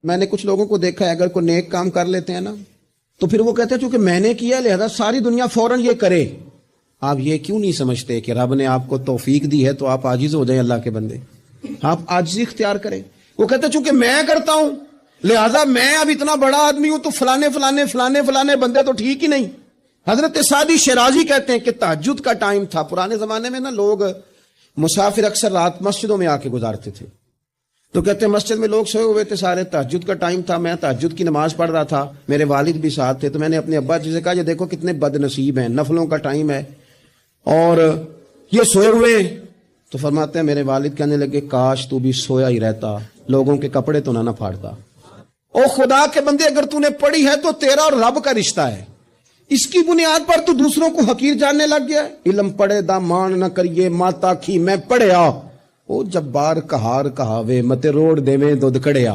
मैंने कुछ लोगों को देखा है, अगर कोई नेक काम कर लेते हैं ना, तो फिर वो कहते हैं चूंकि मैंने किया लिहाजा सारी दुनिया फौरन ये करे। आप ये क्यों नहीं समझते कि रब ने आपको तौफीक दी है तो आप आजिज हो जाएं अल्लाह के बंदे, आप आजिज़ी इख्तियार करें। वो कहते हैं चूंकि मैं करता हूं लिहाजा मैं अब इतना बड़ा आदमी हूं तो फलाने फलाने फलाने फलाने बंदे तो ठीक ही नहीं। हजरत सादी शिराजी कहते हैं कि तहज्जुद का टाइम था, पुराने जमाने में ना लोग मुसाफिर अक्सर रात मस्जिदों में आके गुजारते थे, तो कहते हैं मस्जिद में लोग सोए हुए थे सारे, तहज्जुद का टाइम था, मैं तहज्जुद की नमाज पढ़ रहा था, मेरे वालिद भी साथ थे, तो मैंने अपने अब्बा जी से कहा ये देखो कितने बदनसीब हैं, नफलों का टाइम है और ये सोए हुए। तो फरमाते हैं मेरे वालिद कहने लगे काश तू भी सोया ही रहता, लोगों के कपड़े तो ना फाड़ता। ओ खुदा के बंदे, अगर तूने पढ़ी है तो तेरा और रब का रिश्ता है, इसकी बुनियाद पर तू दूसरों को हकीर जानने लग गया। इल्म पढ़े दा मान न करिए माता की मैं पढ़िया, ओ जब्बार कहार कहावे मते रोड देवे दुध कड़िया।